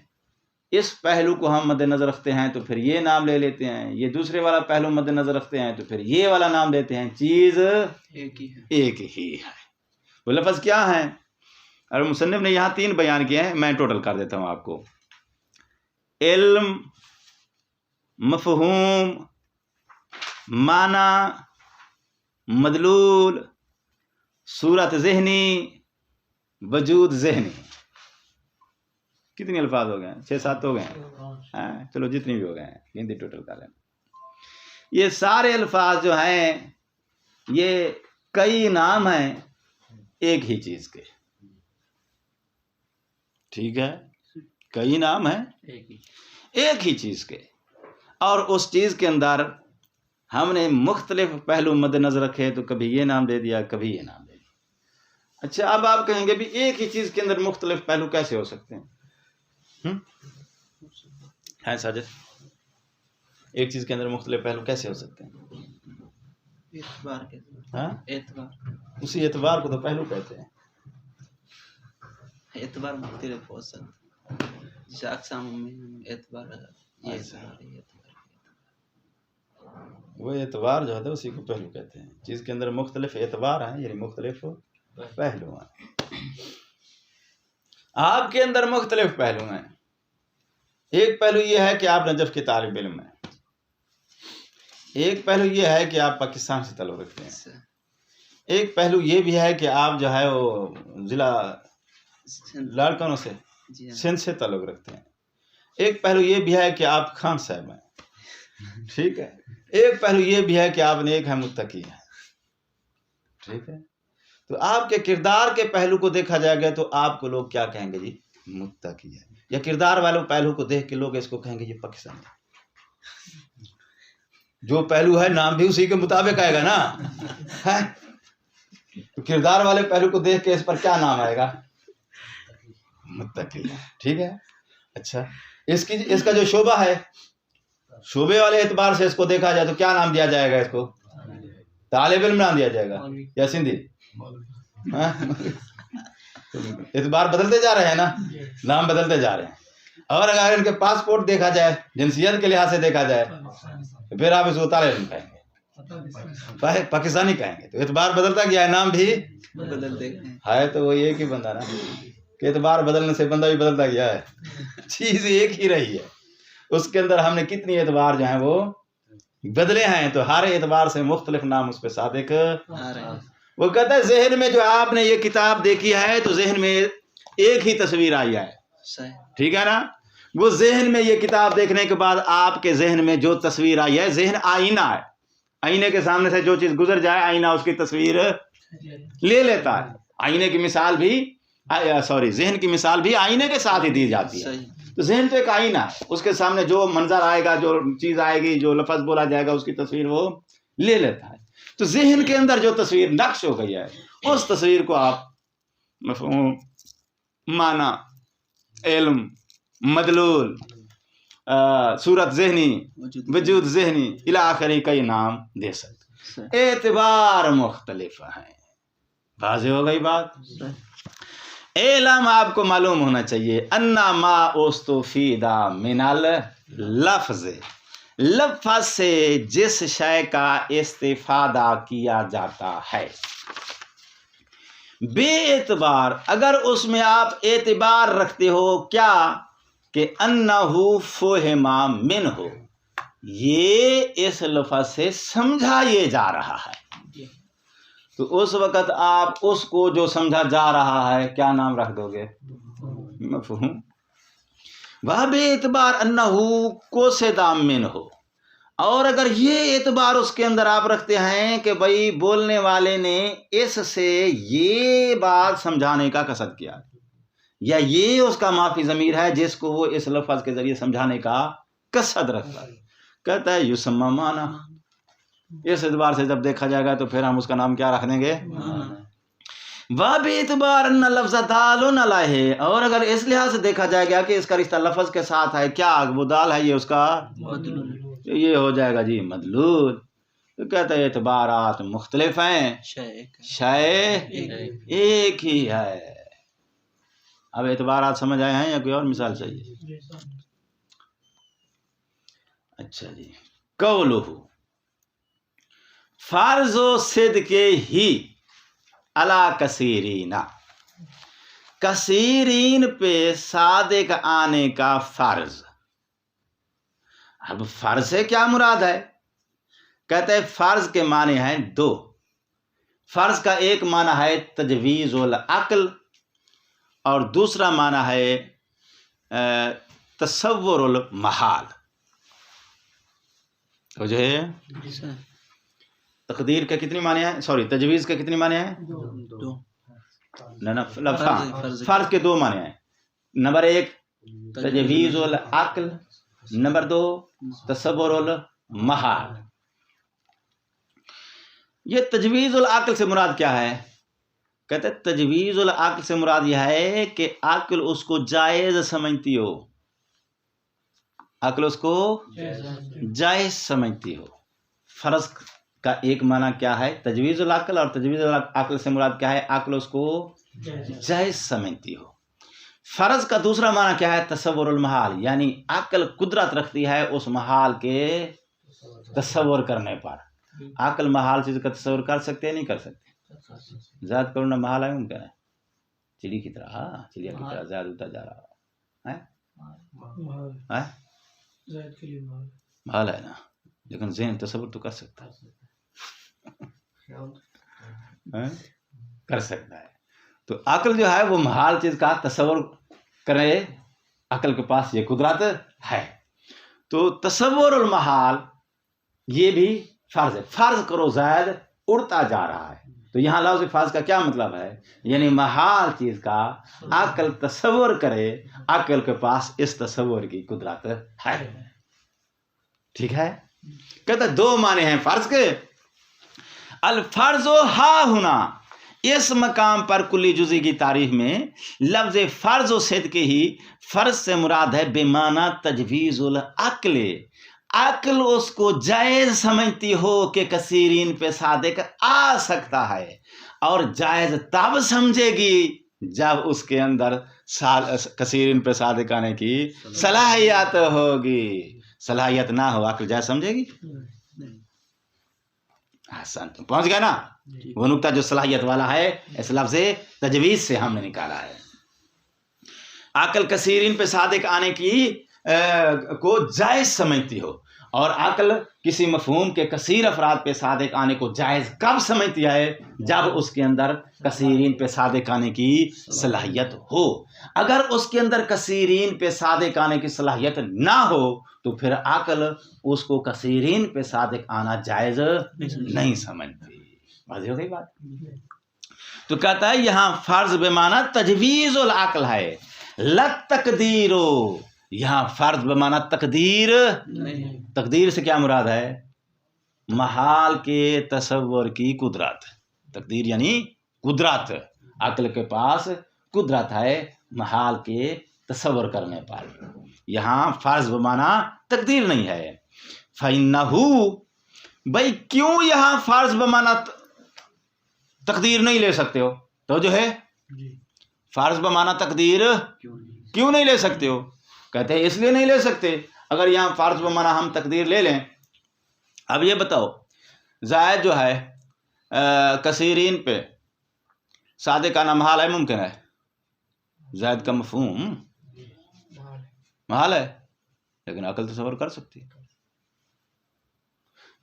اس پہلو کو ہم مد نظر رکھتے ہیں تو پھر یہ نام لے لیتے ہیں، یہ دوسرے والا پہلو مد نظر رکھتے ہیں تو پھر یہ والا نام دیتے ہیں. چیز ایک ہی ہے. وہ لفظ کیا ہیں؟ اور مصنف نے یہاں 3 بیان کیے ہیں، میں ٹوٹل کر دیتا ہوں آپ کو. علم، مفہوم، معنی، مدلول، صورت ذہنی، وجود ذہنی. کتنے الفاظ ہو گئے ہیں؟ 6-7 ہو گئے ہیں. ہاں چلو جتنی بھی ہو گئے ہیں گنتی ٹوٹل کر لیں. یہ سارے الفاظ جو ہیں یہ کئی نام ہیں ایک ہی چیز کے. ٹھیک ہے، کئی نام ہیں ایک ہی چیز کے، اور اس چیز کے اندر ہم نے مختلف پہلو مد نظر رکھے تو کبھی یہ نام دے دیا کبھی یہ نام دے دیا. اچھا اب آپ کہیں گے بھی ایک ہی چیز کے اندر مختلف پہلو کیسے ہو سکتے ہیں؟ ہے ساجد، ایک چیز کے اندر مختلف پہلو کیسے ہو سکتے ہیں؟ اعتبار کے ہاں اعتبار اسی اعتبار کو تو پہلو کہتے ہیں. اعتبار مختلف ہو سکتا ہے، جیسے اقسام میں اعتبار یہ اعتبار یہ اعتبار. وہ اعتبار جو ہے اسی کو پہلو کہتے ہیں. چیز کے اندر مختلف اعتبار ہیں یعنی مختلف پہلو ہیں. آپ کے اندر مختلف پہلو ہیں. ایک پہلو یہ ہے کہ آپ نجف کے طالب علم ہیں. ایک پہلو یہ ہے کہ آپ پاکستان سے تعلق رکھتے ہیں. ایک پہلو یہ بھی ہے کہ آپ جو ہے وہ ضلع لاڑکانوں سے سندھ سے تعلق رکھتے ہیں. ایک پہلو یہ بھی ہے کہ آپ خان صاحب ہیں. ٹھیک ہے. ایک پہلو یہ بھی ہے کہ آپ نیک ہیں متقی ہیں. ٹھیک ہے. تو آپ کے کردار کے پہلو کو دیکھا جائے گا تو آپ کو لوگ کیا کہیں گے؟ جی متقی ہے. یا کردار والوں پہلو کو دیکھ کے لوگ اس کو کہیں گے یہ پاکستانی ہے. جو پہلو ہے نام بھی اسی کے مطابق آئے گا نا. تو کردار والے پہلو کو دیکھ کے اس پر کیا نام آئے گا؟ متقی. ٹھیک ہے. اچھا اس کا جو شعبہ ہے، شعبے والے اعتبار سے اس کو دیکھا جائے تو کیا نام دیا جائے گا؟ اس کو طالب علم نام دیا جائے گا یا سندھی؟ اعتبار بدلتے جا رہے ہیں نا، نام بدلتے جا رہے ہیں. اور اگر ان کے پاسپورٹ دیکھا جائے، جنسیت کے لحاظ سے دیکھا جائے تو پھر آپ اس کو طالب علم کہیں گے، پاکستانی کہیں گے. تو اعتبار بدلتا گیا ہے، نام بھی بدلتے ہے. تو وہ ایک ہی بندہ نا، کہ اعتبار بدلنے سے بندہ بھی بدلتا گیا ہے. چیز ایک ہی رہی ہے. اس کے اندر ہم نے کتنی اعتبار جو ہیں وہ بدلے ہیں، تو ہر اعتبار سے مختلف نام اس پہ صادق. وہ کہتا ہے ذہن میں جو آپ نے یہ کتاب دیکھی ہے تو ذہن میں ایک ہی تصویر آئی ہے. ٹھیک ہے نا. وہ ذہن میں یہ کتاب دیکھنے کے بعد آپ کے ذہن میں جو تصویر آئی ہے، ذہن آئینہ ہے. آئینے کے سامنے سے جو چیز گزر جائے آئینہ اس کی تصویر لے لیتا ہے. آئینے کی مثال بھی ذہن کی مثال بھی آئینے کے ساتھ ہی دی جاتی ہے. تو ذہن تو ایک آئینہ ہے، اس کے سامنے جو منظر آئے گا، جو چیز آئے گی، جو لفظ بولا جائے گا، اس کی تصویر وہ لے لیتا ہے. تو ذہن کے اندر جو تصویر نقش ہو گئی ہے اس تصویر کو آپ مفہوم، معنی، علم، مدلول، صورت ذہنی، وجود ذہنی الی آخری کئی نام دے سکتے. اعتبار مختلف ہیں. واضح ہو گئی بات. علم آپ کو معلوم ہونا چاہیے انا ما استفیدا من اللفظ، لفظ سے جس شے کا استفادہ کیا جاتا ہے بے اعتبار، اگر اس میں آپ اعتبار رکھتے ہو کیا کہ انہو فہما منہ، یہ اس لفظ سے سمجھا یہ جا رہا ہے، تو اس وقت آپ اس کو جو سمجھا جا رہا ہے کیا نام رکھ دو گے؟ مفہوم. وہ بے اعتبار انہو قصد منہ. اور اگر یہ اعتبار اس کے اندر آپ رکھتے ہیں کہ بھائی بولنے والے نے اس سے یہ بات سمجھانے کا قصد کیا، یا یہ اس کا معافی ضمیر ہے جس کو وہ اس لفظ کے ذریعے سمجھانے کا قصد رکھتا ہے، کہتا ہے یسمى معنی. اس اعتبار سے جب دیکھا جائے گا تو پھر ہم اس کا نام کیا رکھ دیں گے؟ وہ بھی اعتبار ان لفظ دال علیہ. اور اگر اس لحاظ سے دیکھا جائے گا کہ اس کا رشتہ لفظ کے ساتھ ہے، کیا وہ دال ہے یہ اس کا یہ ہو جائے گا جی مدلول. تو کہتا ہے اعتبارات مختلف ہیں، شے ایک ہی ہے. اب اعتبارات سمجھ آئے ہیں یا کوئی اور مثال چاہیے؟ اچھا جی. قولہ فرض و صدقے ہی علی کثیرین، کثیرین پہ صادق آنے کا فرض. اب فرض سے کیا مراد ہے؟ کہتے ہیں فرض کے معنی ہیں دو. فرض کا ایک معنی ہے تجویز العقل، اور دوسرا معنی ہے تصور المحال. تو جو ہے تقدیر کا کتنی معنی ہے، سوری تجویز کا کتنی معنی ہے؟ دو. نہ فرض کے 2 معنی ہیں. نمبر 1 تجویز العقل، نمبر 2 تصور المحال. یہ تجویز العقل سے مراد کیا ہے؟ کہتے ہیں تجویز العقل سے مراد یہ ہے کہ عقل اس کو جائز سمجھتی ہو، عقل اس کو جائز سمجھتی ہو. فرض کا ایک معنی کیا ہے؟ تجویز العقل، اور تجویز العقل سے مراد کیا ہے؟ عقل اس کو جائز سمجھتی ہو. فرض کا دوسرا معنی کیا ہے؟ تصور المحال، یعنی عقل قدرت رکھتی ہے اس محال کے تصور کرنے پر. عقل محال چیز کا تصور کر سکتے ہیں نہیں کر سکتے؟ ذات کرنا محال ہے ممکن ہے؟ چڑی کی طرح، چڑیا کی طرح زیادہ ہوتا جا رہا ہے، محال ہے نا، لیکن ذہن تصور تو کر سکتا ہے، کر سکتا ہے. تو عقل جو ہے وہ محال چیز کا تصور کرے، عقل کے پاس یہ قدرت ہے. تو تصور المحال یہ بھی فرض ہے. فرض کرو زید اڑتا جا رہا ہے، تو یہاں لفظ فرض کا کیا مطلب ہے؟ یعنی محال چیز کا عقل تصور کرے، عقل کے پاس اس تصور کی قدرت ہے. ٹھیک ہے. کہتے 2 معنی ہیں فرض کے. الفرض ہا ہونا، اس مقام پر کلی جزئی کی تعریف میں لفظ فرض و صدق ہی فرض سے مراد ہے بے معنی تجویز العقل. عقل اس کو جائز سمجھتی ہو کہ کثیرین پہ صادق آ سکتا ہے، اور جائز تب سمجھے گی جب اس کے اندر کثیرین پہ صادق آنے کی صلاحیت ہوگی. صلاحیت نہ ہو عقل جائز سمجھے گی؟ آسان تم پہنچ گئے نا. وہ نقطہ جو صلاحیت والا ہے اس لفظ تجویز سے ہم نے نکالا ہے. عقل کثیرین پہ صادق آنے کی کو جائز سمجھتی ہو، اور عقل کسی مفہوم کے کثیر افراد پہ صادق آنے کو جائز کب سمجھتی ہے؟ جب اس کے اندر کثیرین پہ صادق آنے کی صلاحیت ہو. اگر اس کے اندر کثیرین پہ صادق آنے کی صلاحیت نہ ہو تو پھر عقل اس کو کثیرین پہ صادق آنا جائز نہیں سمجھتی. واضح ہو گئی بات؟ تو کہتا ہے یہاں فرض بے معنی تجویز العقل ہے. لت تقدیرو، یہاں فرض بے معنی تقدیر. تقدیر سے کیا مراد ہے؟ محال کے تصور کی قدرت. تقدیر یعنی قدرت، عقل کے پاس قدرت ہے محال کے تصور کرنے پر. یہاں فرض بے معنی تقدیر نہیں ہے. فَإِنَّهُ، بھائی کیوں یہاں فرض بے معنی تقدیر نہیں لے سکتے ہو؟ تو جو ہے فرض بے معنی تقدیر کیوں نہیں لے سکتے ہو؟ کہتے ہیں اس لیے نہیں لے سکتے. اگر یہاں فرض بے معنی ہم تقدیر لے لیں، اب یہ بتاؤ زائد جو ہے کثیرین پہ صادق آنا محال ہے ممکن ہے؟ زائد کا مفہوم محال ہے، لیکن عقل تصور کر سکتی ہے.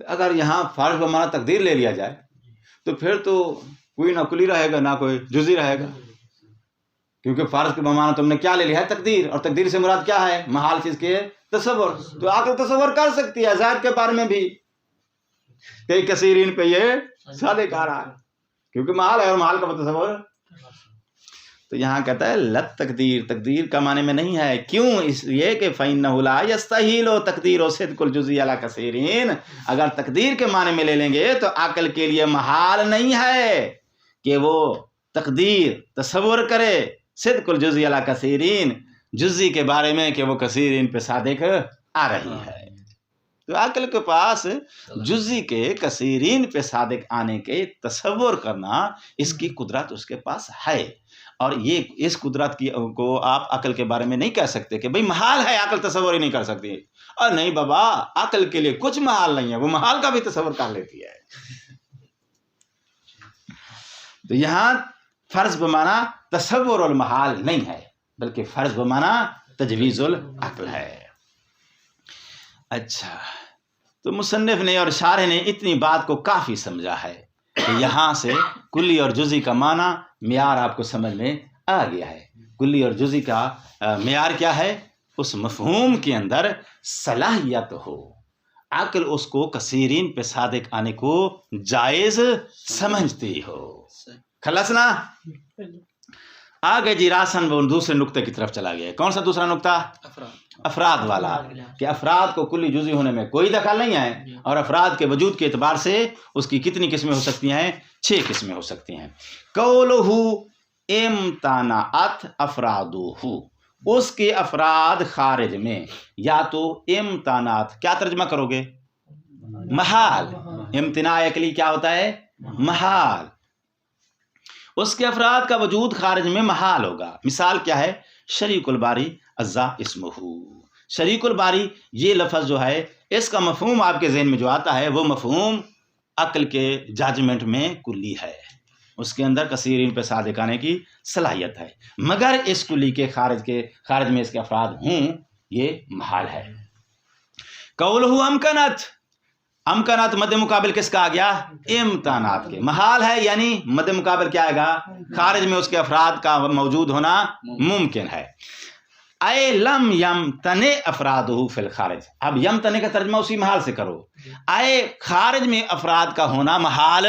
اگر یہاں فرض بے معنی تقدیر لے لیا جائے تو پھر تو کوئی نہ کلی رہے گا نہ کوئی جزئی رہے گا، کیونکہ فرض کے معنی تم نے کیا لے لیا ہے؟ تقدیر. اور تقدیر سے مراد کیا ہے؟ محال چیز کے تصور. تو عقل تصور کر سکتی ہے زائد کے بارے میں بھی کہ کثیرین پہ یہ صادق آ رہا ہے، کیونکہ محال ہے اور محال کا تصور. تو یہاں کہتا ہے لت تقدیر، تقدیر کا معنی میں نہیں ہے. کیوں؟ اس لیے کہ فَإِنَّهُ لَا يَسْتَحِيلُ تَقْدِيرُ صِدْقُ الْجُزْءِ عَلَى كَثِيرٍ. اگر تقدیر کے معنی میں لے لیں گے تو عقل کے لیے محال نہیں ہے کہ وہ تقدیر تصور کرے صدق الجزء علی کثیرین، جزئی کے بارے میں کہ وہ کثیرین پہ صادق آ رہی ہے. تو عقل کے پاس جزئی کے کثیرین پہ صادق آنے کے تصور کرنا اس کی قدرت اس کے پاس ہے. اور یہ اس قدرت کی کو آپ عقل کے بارے میں نہیں کہہ سکتے کہ بھئی محال ہے عقل تصور ہی نہیں کر سکتی. اور نہیں بابا، عقل کے لیے کچھ محال نہیں ہے، وہ محال کا بھی تصور کر لیتی ہے. تو یہاں فرض بے معنی تصور المحال نہیں ہے، بلکہ فرض بے معنی تجویز العقل ہے. اچھا، تو مصنف نے اور شارح نے اتنی بات کو کافی سمجھا ہے کہ یہاں سے کلی اور جزئی کا معنی معیار آپ کو سمجھ میں آ گیا ہے. کلی اور جزئی کا معیار کیا ہے؟ اس مفہوم کے اندر صلاحیت ہو، عقل اس کو کثیرین پہ صادق آنے کو جائز سمجھتی ہو. خلاص نا؟ آگے جی راسن وہ دوسرے نقطے کی طرف چلا گیا. کون سا دوسرا نقطہ؟ افراد والا، کہ افراد کو کلی جزئی ہونے میں کوئی دخل نہیں ہے، اور افراد کے وجود کے اعتبار سے اس کی کتنی قسمیں ہو سکتی ہیں؟ 6 قسمیں ہو سکتی ہیں. قولہ امتنعت افرادہ، اس کے افراد خارج میں، یا تو امتنعت کیا ترجمہ کرو گے؟ محال. امتناع عقلی کیا ہوتا ہے؟ محال. اس کے افراد کا وجود خارج میں محال ہوگا. مثال کیا ہے؟ شریک الباری اذا اسمہ. شریک الباری یہ لفظ جو ہے اس کا مفہوم آپ کے ذہن میں جو آتا ہے وہ مفہوم عقل کے جاجمنٹ میں کلی ہے، اس کے اندر کثیرین پہ صادق آنے کی صلاحیت ہے، مگر اس کلی کے خارج میں اس کے افراد ہوں یہ محال ہے. قولہ امکنت، امکنت مد مقابل کس کا آ گیا؟ امتنعت کے. محال ہے یعنی مد مقابل کیا آئے گا؟ خارج میں اس کے افراد کا موجود ہونا ممکن ہے. اے لم یمتنع افرادہ فی الخارج. اب یمتنع کا ترجمہ اسی محال سے کرو. اے خارج میں افراد کا ہونا محال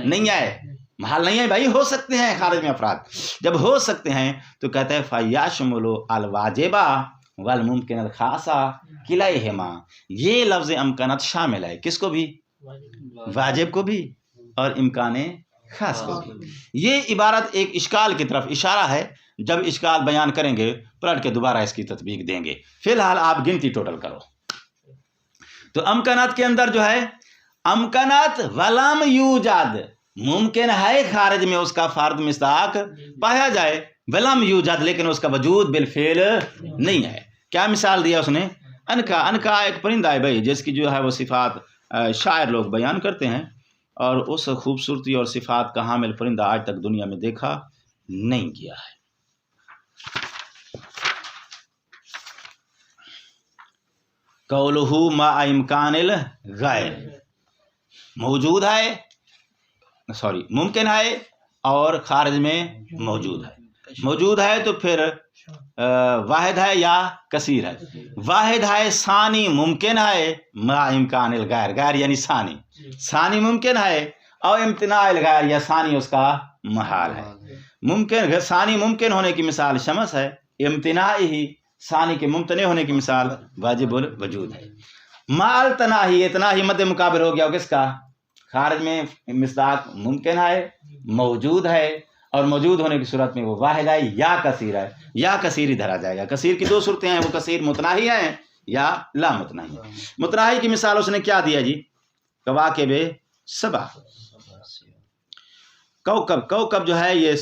نہیں ہے. محال نہیں ہے بھائی، ہو سکتے ہیں خارج میں افراد. جب ہو سکتے ہیں تو کہتے ہیں فیشمل الواجبہ والممکن الخاصہ کلیہما. یہ لفظ امکنت شامل ہے کس کو بھی؟ واجب کو بھی اور امکان خاص کو بھی. یہ عبارت ایک اشکال کی طرف اشارہ ہے. جب اشکال بیان کریں گے پلٹ کے دوبارہ اس کی تطبیق دیں گے. فی الحال آپ گنتی ٹوٹل کرو. تو امکنات کے اندر جو ہے امکنات ولم یوجد، ممکن ہے خارج میں اس کا فرد مصداق پایا جائے، ولم یوجد لیکن اس کا وجود بالفعل نہیں ہے. کیا مثال دیا اس نے؟ انکا. انکا ایک پرندہ ہے بھائی جس کی جو ہے وہ صفات شاعر لوگ بیان کرتے ہیں، اور اس خوبصورتی اور صفات کا حامل پرندہ آج تک دنیا میں دیکھا نہیں گیا ہے. قولہ ما امکان الغیر، موجود ہے، ممکن ہے اور خارج میں موجود ہے. موجود ہے تو پھر واحد ہے یا کثیر ہے؟ واحد ہے. ثانی ممکن ہے ما امکان الغیر، غیر یعنی ثانی، ثانی ممکن ہے، اور امتناع الغیر یا ثانی اس کا محال ہے. ممکن ثانی ممکن ہونے کی مثال شمس ہے، امتناع ہی ثانی کے ممتنع ہونے کی مثال واجب الوجود ہے. مال تناہی، اتناہی مد مقابل ہو گیا کس کا؟ خارج میں مصداق ممکن ہے، موجود ہے، اور موجود ہونے کی صورت میں وہ واحد ہے یا کثیر ہے. یا کثیر ادھر آ جائے گا. کثیر کی 2 صورتیں ہیں، وہ کثیر متناہی ہیں یا لا متناہی. متناہی کی مثال اس نے کیا دیا جی؟ کواکب سبع. کوکب، کوکب جو ہے یہ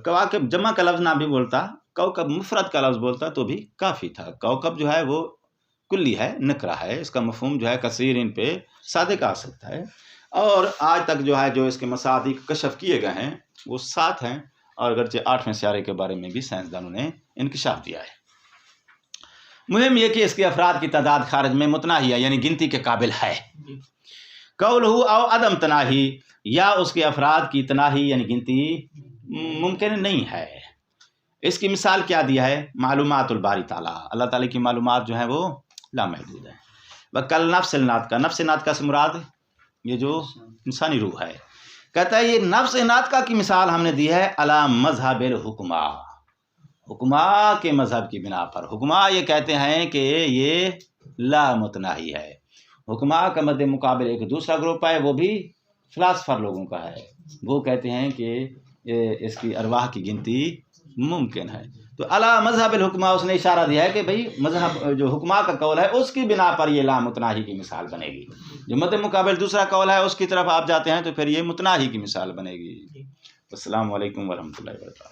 کواکب جمع کا لفظ نہ بھی بولتا، کوکب مفرد کا لفظ بولتا تو بھی کافی تھا. کوکب جو ہے وہ کلی ہے، نکرہ ہے، اس کا مفہوم جو ہے کثیر ان پہ صادق آ سکتا ہے. اور آج تک جو ہے جو اس کے مصادیق کشف کیے گئے ہیں وہ 7 ہیں، اور اگرچہ 8ویں سیارے کے بارے میں بھی سائنسدانوں نے انکشاف دیا ہے. مہم یہ کہ اس کے افراد کی تعداد خارج میں متناہی ہے یعنی گنتی کے قابل ہے. قولہ او عدم تناہی، یا اس کے افراد کی تناہی یعنی گنتی ممکن نہیں ہے. اس کی مثال کیا دیا ہے؟ معلومات الباری تعالیٰ، اللہ تعالیٰ کی معلومات جو ہیں وہ لامحدود ہیں. وکل نفس الناطقہ، نفس ناطقہ سے مراد یہ جو انسانی روح ہے. کہتا ہے یہ نفس ناطقہ کی مثال ہم نے دی ہے علی مذہب الحکمہ، حکمہ کے مذہب کی بنا پر. حکمہ یہ کہتے ہیں کہ یہ لا متناہی ہے. حکمہ کا مد مقابل ایک دوسرا گروپ ہے، وہ بھی فلاسفر لوگوں کا ہے. وہ کہتے ہیں کہ اس کی ارواح کی گنتی ممکن ہے. تو علی مذہب الحکمہ اس نے اشارہ دیا ہے کہ بھئی مذہب جو حکمہ کا قول ہے اس کی بنا پر یہ لا متناہی کی مثال بنے گی. جو مد مقابل دوسرا قول ہے اس کی طرف آپ جاتے ہیں تو پھر یہ متناہی کی مثال بنے گی. السلام علیکم ورحمۃ اللہ وبرکاتہ.